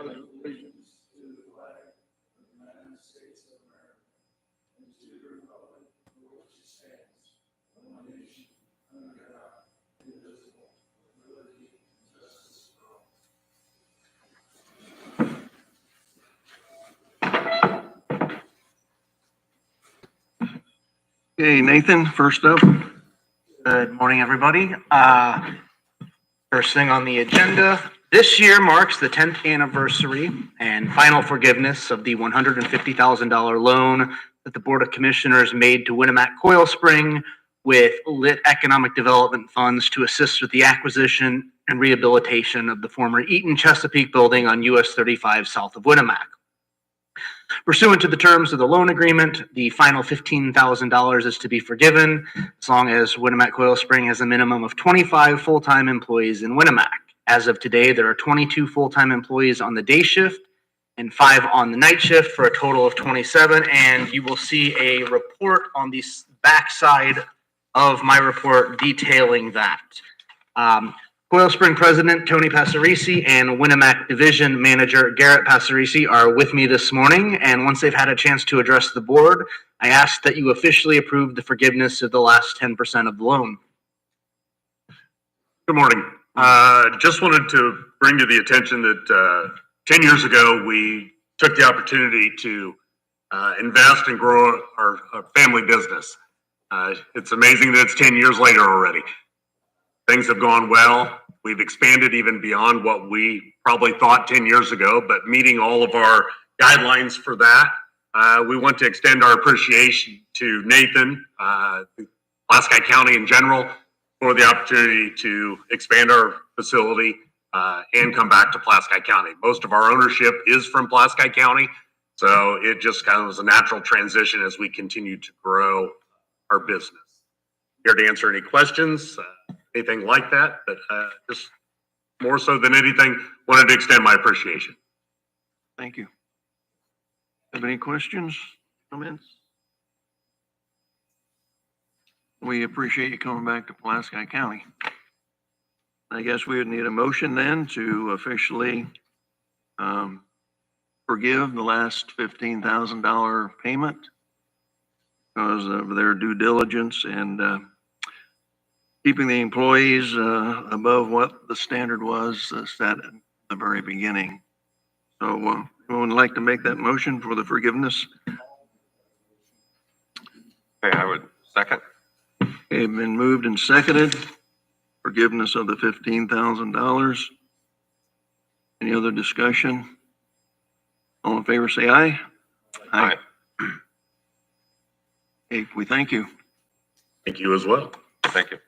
pledge allegiance to the flag of the United States of America and to the republic for which it stands, one nation, under God, indivisible, with liberty and justice for all. Okay, Nathan, first up. Good morning, everybody. First thing on the agenda, this year marks the 10th anniversary and final forgiveness of the $150,000 loan that the Board of Commissioners made to Winamac Coil Spring with lit economic development funds to assist with the acquisition and rehabilitation of the former Eaton Chesapeake building on US 35 south of Winamac. Pursuant to the terms of the loan agreement, the final $15,000 is to be forgiven as long as Winamac Coil Spring has a minimum of 25 full-time employees in Winamac. As of today, there are 22 full-time employees on the day shift and 5 on the night shift for a total of 27. And you will see a report on the backside of my report detailing that. Coil Spring President Tony Passarisi and Winamac Division Manager Garrett Passarisi are with me this morning, and once they've had a chance to address the board, I ask that you officially approve the forgiveness of the last 10% of the loan. Good morning. Just wanted to bring to the attention that 10 years ago, we took the opportunity to invest and grow our family business. It's amazing that it's 10 years later already. Things have gone well. We've expanded even beyond what we probably thought 10 years ago, but meeting all of our guidelines for that. We want to extend our appreciation to Nathan, Pulaski County in general, for the opportunity to expand our facility and come back to Pulaski County. Most of our ownership is from Pulaski County, so it just kind of was a natural transition as we continue to grow our business. Here to answer any questions, anything like that, but just more so than anything, wanted to extend my appreciation. Thank you. Have any questions, comments? We appreciate you coming back to Pulaski County. I guess we would need a motion then to officially forgive the last $15,000 payment because of their due diligence and keeping the employees above what the standard was set at the very beginning. So anyone would like to make that motion for the forgiveness? Okay, I would second. Okay, been moved and seconded. Forgiveness of the $15,000. Any other discussion? All in favor, say aye. Aye. Okay, we thank you. Thank you as well. Thank you.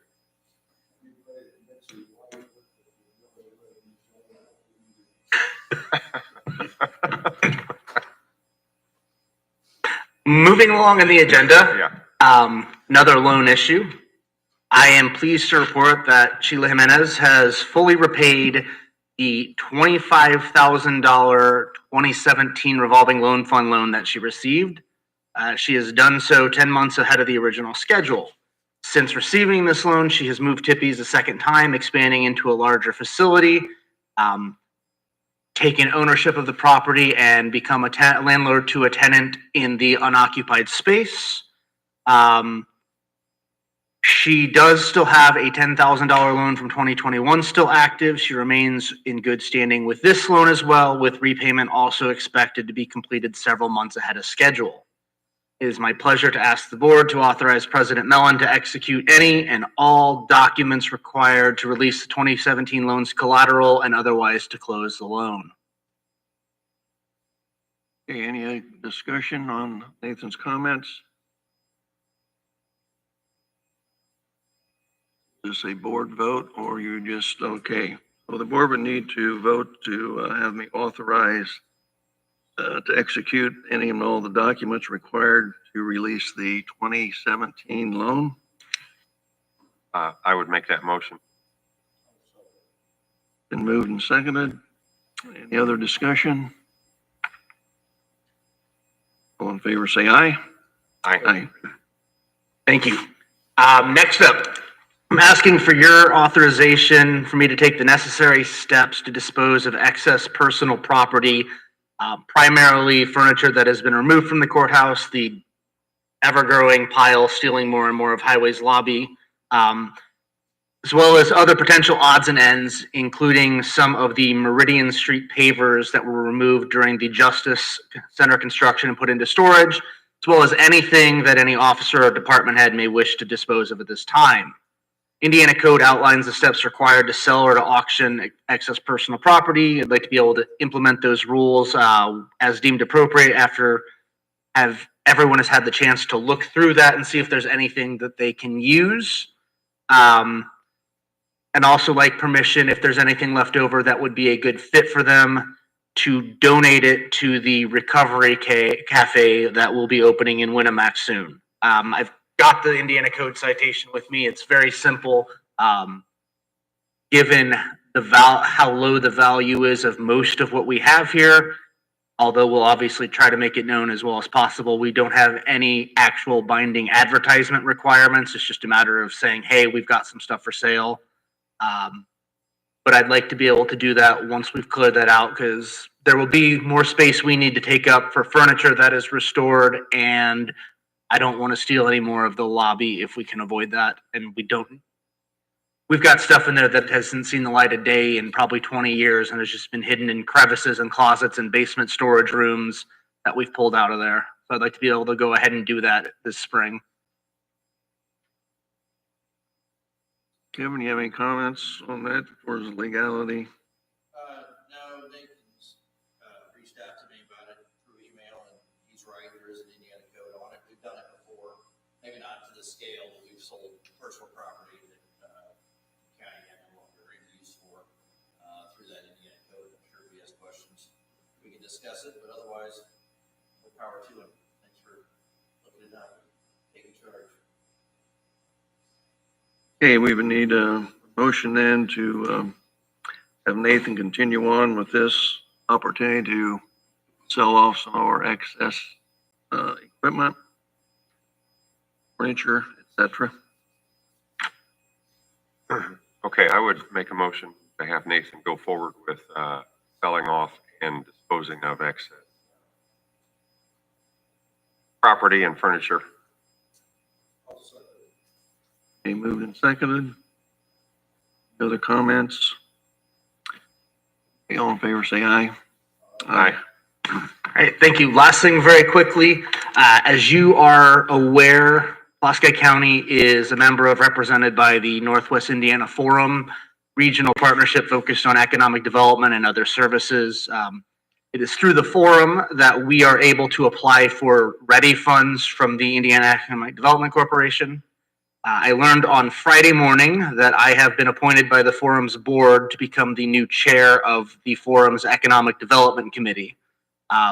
Moving along in the agenda, Yeah. another loan issue. I am pleased to report that Sheila Jimenez has fully repaid the $25,000 2017 revolving loan fund loan that she received. She has done so 10 months ahead of the original schedule. Since receiving this loan, she has moved Tippy's a second time, expanding into a larger facility, taken ownership of the property, and become a landlord to a tenant in the unoccupied space. She does still have a $10,000 loan from 2021 still active. She remains in good standing with this loan as well, with repayment also expected to be completed several months ahead of schedule. It is my pleasure to ask the board to authorize President Mellon to execute any and all documents required to release the 2017 loan's collateral and otherwise to close the loan. Okay, any discussion on Nathan's comments? Is this a board vote or you just, okay? Well, the board would need to vote to have me authorize to execute any and all the documents required to release the 2017 loan. I would make that motion. Been moved and seconded. Any other discussion? All in favor, say aye. Aye. Aye. Thank you. Next up, I'm asking for your authorization for me to take the necessary steps to dispose of excess personal property, primarily furniture that has been removed from the courthouse, the ever-growing pile stealing more and more of Highway's lobby, as well as other potential odds and ends, including some of the Meridian Street pavers that were removed during the Justice Center construction and put into storage, as well as anything that any officer or department head may wish to dispose of at this time. Indiana Code outlines the steps required to sell or to auction excess personal property. I'd like to be able to implement those rules as deemed appropriate after everyone has had the chance to look through that and see if there's anything that they can use. And also like permission, if there's anything left over that would be a good fit for them, to donate it to the Recovery Cafe that will be opening in Winamac soon. I've got the Indiana Code citation with me. It's very simple. Given how low the value is of most of what we have here, although we'll obviously try to make it known as well as possible, we don't have any actual binding advertisement requirements. It's just a matter of saying, hey, we've got some stuff for sale. But I'd like to be able to do that once we've cleared that out, because there will be more space we need to take up for furniture that is restored, and I don't want to steal any more of the lobby if we can avoid that. And we've got stuff in there that hasn't seen the light of day in probably 20 years and has just been hidden in crevices and closets and basement storage rooms that we've pulled out of there. So I'd like to be able to go ahead and do that this spring. Kevin, you have any comments on that for legality? No, Nathan's reached out to me about it through email, and he's right, there is an Indiana code on it. We've done it before, maybe not to the scale, but we've sold personal property that county had no longer any use for through that Indiana code. I'm sure if he has questions, we can discuss it, but otherwise, more power to him. Thanks for looking it up, taking charge. Okay, we would need a motion then to have Nathan continue on with this opportunity to sell off some of our excess equipment, furniture, etc. Okay, I would make a motion to have Nathan go forward with selling off and disposing of excess property and furniture. Okay, moved and seconded. Other comments? Okay, all in favor, say aye. Aye. All right, thank you. Last thing very quickly, as you are aware, Pulaski County is a member represented by the Northwest Indiana Forum, regional partnership focused on economic development and other services. It is through the forum that we are able to apply for READY funds from the Indiana Economic Development Corporation. I learned on Friday morning that I have been appointed by the forum's board to become the new chair of the forum's Economic Development Committee,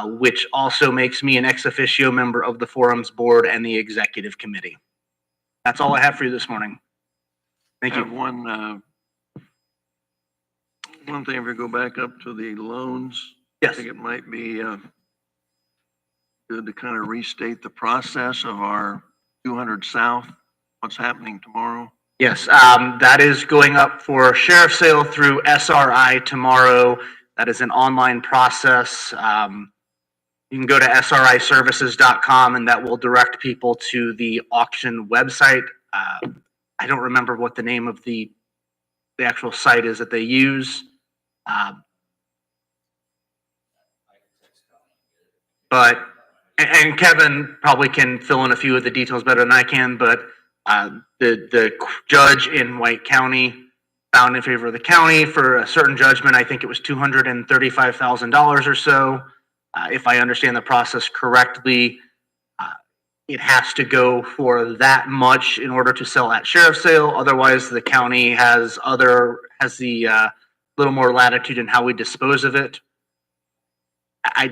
which also makes me an ex officio member of the forum's board and the executive committee. That's all I have for you this morning. Thank I have you. one thing, if we go back up to the loans. I Yes. think it might be good to kind of restate the process of our 200 South, what's happening tomorrow. Yes, that is going up for sheriff sale through SRI tomorrow. That is an online process. You can go to sriservices.com and that will direct people to the auction website. I don't remember what the name of the actual site is that they use. And Kevin probably can fill in a few of the details better than I can, but the judge in White County found in favor of the county for a certain judgment. I think it was $235,000 or so. If I understand the process correctly, it has to go for that much in order to sell at sheriff's sale. Otherwise, the county has the little more latitude in how we dispose of it. He's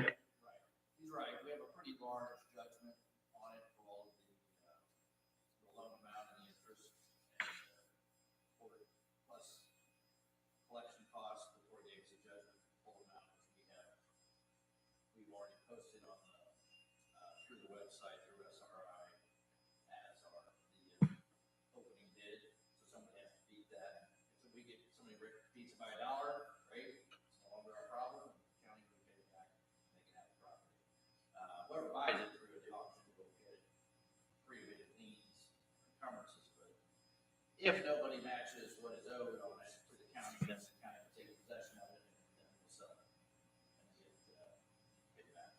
right. We have a pretty large judgment on it for all of the loan amount and the interest and plus collection costs before the exit judgment, full amount which we've already posted on through the website through SRI as the opening bid. So somebody it by $1, great, it's no longer our problem, the county will pay it back, they can have the property. Whoever buys it through the auction will get free of any liens, encumbrances, but if nobody matches what is owed on it to the county, then the county will take possession of it and then we'll sell it. And get it back.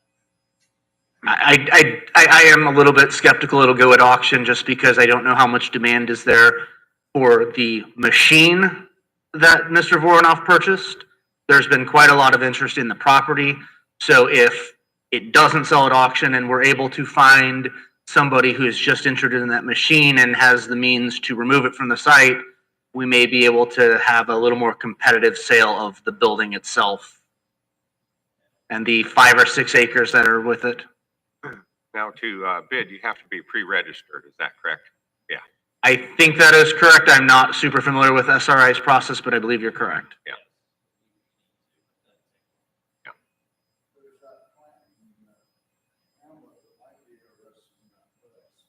I am a little bit skeptical it'll go at auction just because I don't know how much demand is there for the machine that Mr. Voronoff purchased. There's been quite a lot of interest in the property. So if it doesn't sell at auction and we're able to find somebody who is just interested in that machine and has the means to remove it from the site, we may be able to have a little more competitive sale of the building itself and the 5 or 6 acres that are with it. Now to bid, you have to be pre-registered, is that correct? Yeah. I think that is correct. I'm not super familiar with SRI's process, but I believe you're correct. Yeah. There's that plan, and what the likelihood of us in that place.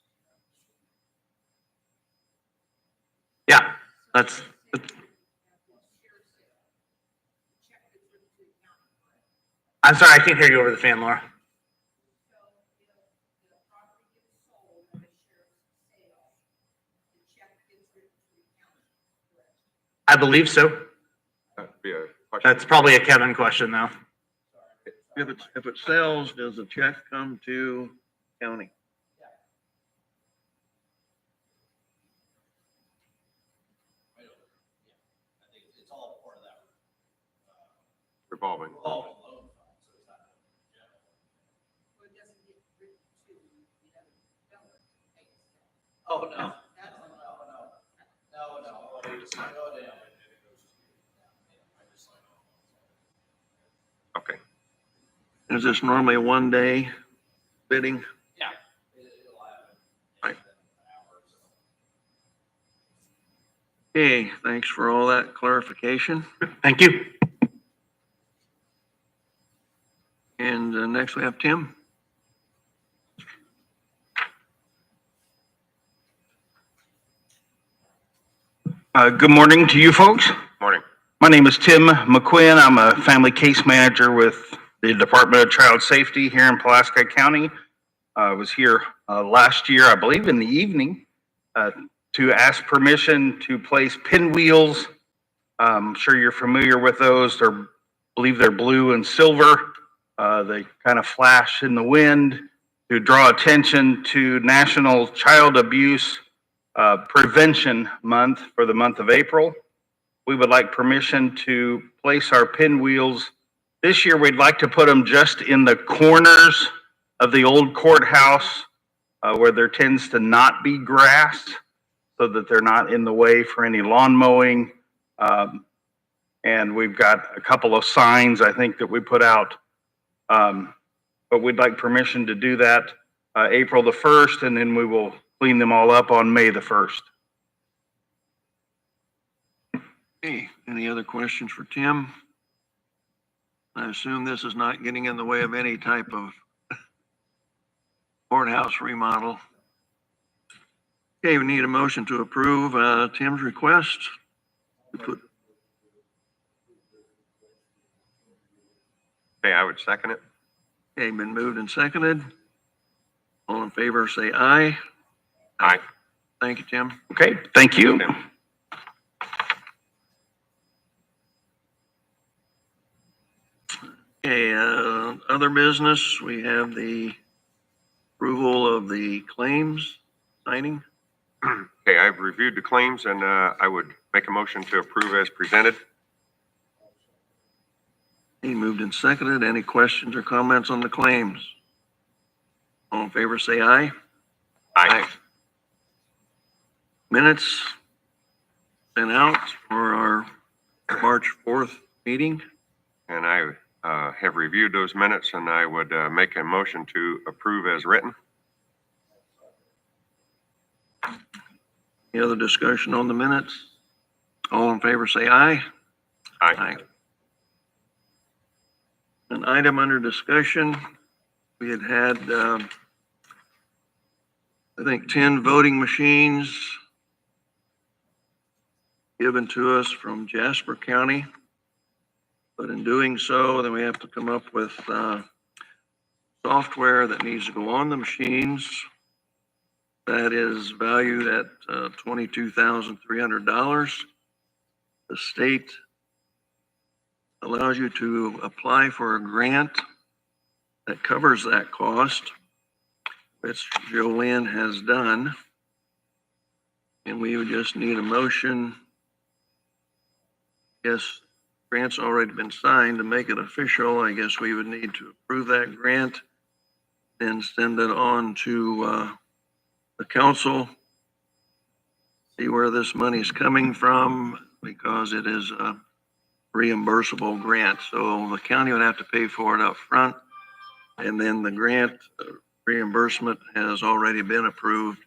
Yeah, that's, I'm sorry, I can't hear you over the fan, Laura. I believe so. That'd be a question. That's probably a Kevin question, though. If it sells, does the check come to county? I think it's all part of that. Revolving. Revolving loan fund, so it's not general. Oh, no. No. It's not going down. I just sign off. Okay. Is this normally a 1-day bidding? Yeah. It'll happen. Right. In an hour or so. Okay, thanks for all that clarification. Thank you. And next we have Tim. Good morning to you folks. Morning. My name is Tim McQuinn. I'm a family case manager with the Department of Child Safety here in Pulaski County. I was here last year, I believe in the evening, to ask permission to place pinwheels. I'm sure you're familiar with those. I believe they're blue and silver. They kind of flash in the wind to draw attention to National Child Abuse Prevention Month for the month of April. We would like permission to place our pinwheels. This year, we'd like to put them just in the corners of the old courthouse where there tends to not be grass, so that they're not in the way for any lawn mowing. And we've got a couple of signs, I think, that we put out. But we'd like permission to do that April the 1st, and then we will clean them all up on May the 1st. Okay, any other questions for Tim? I assume this is not getting in the way of any type of courthouse remodel. Okay, we need a motion to approve Tim's request. Okay, I would second it. Okay, been moved and seconded. All in favor, say aye. Aye. Thank you, Tim. Okay, thank you. Okay, other business, we have the approval of the claims signing. Okay, I've reviewed the claims and I would make a motion to approve as presented. He moved and seconded. Any questions or comments on the claims? All in favor, say aye. Aye. Minutes sent out for our March 4th meeting. And I have reviewed those minutes and I would make a motion to approve as written. Any other discussion on the minutes? All in favor, say aye. Aye. An item under discussion, we had, I think 10 voting machines given to us from Jasper County. But in doing so, then we have to come up with software that needs to go on the machines. That is valued at $22,300. The state allows you to apply for a grant that covers that cost, which Jolynn has done. And we would just need a motion. Yes, grant's already been signed. To make it official, I guess we would need to approve that grant, then send it on to the council, see where this money's coming from, because it is a reimbursable grant. So the county would have to pay for it up front, and then the grant reimbursement has already been approved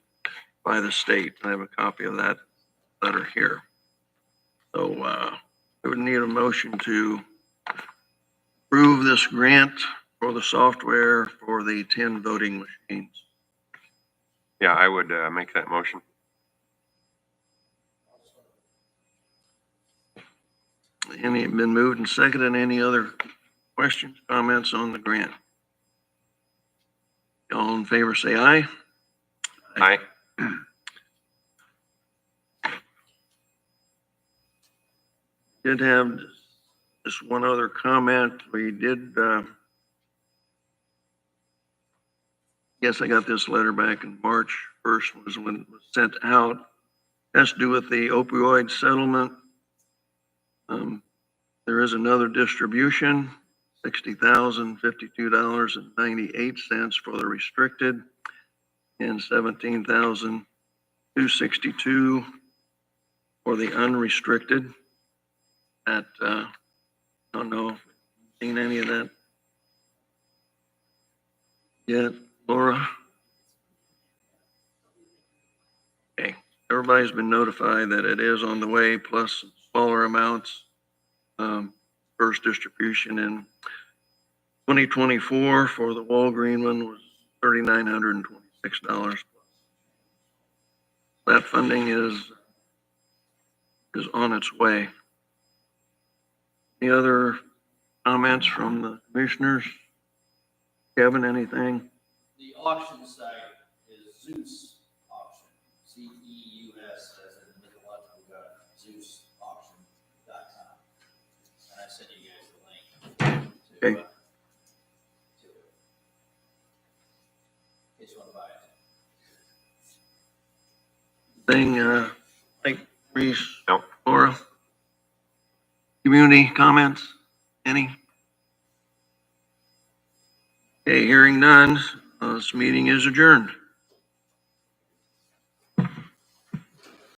by the state. I have a copy of that letter here. So we would need a motion to approve this grant for the software for the 10 voting machines. Yeah, I would make that motion. Any been moved and seconded? Any other questions, comments on the grant? All in favor, say aye. Aye. Did have just one other comment. We did, yes, I got this letter back in March 1st was when it was sent out. Has to do with the opioid settlement. There is another distribution, $60,052.98 for the restricted and $17,262 for the unrestricted. At, I don't know, seen any of that yet, Laura? Okay, everybody's been notified that it is on the way, plus smaller amounts. First distribution in 2024 for the Walgreen one was $3,926. That funding is on its way. Any other comments from the commissioners? Kevin, anything? The auction site is Zeus Auction, Zeus, as in mythological god, ZeusAuction.com. And I sent you guys the link to, Okay. to it. In case you want to buy it. Thing, think Reese, No. Laura? Community comments? Any? Okay, hearing none, this meeting is adjourned.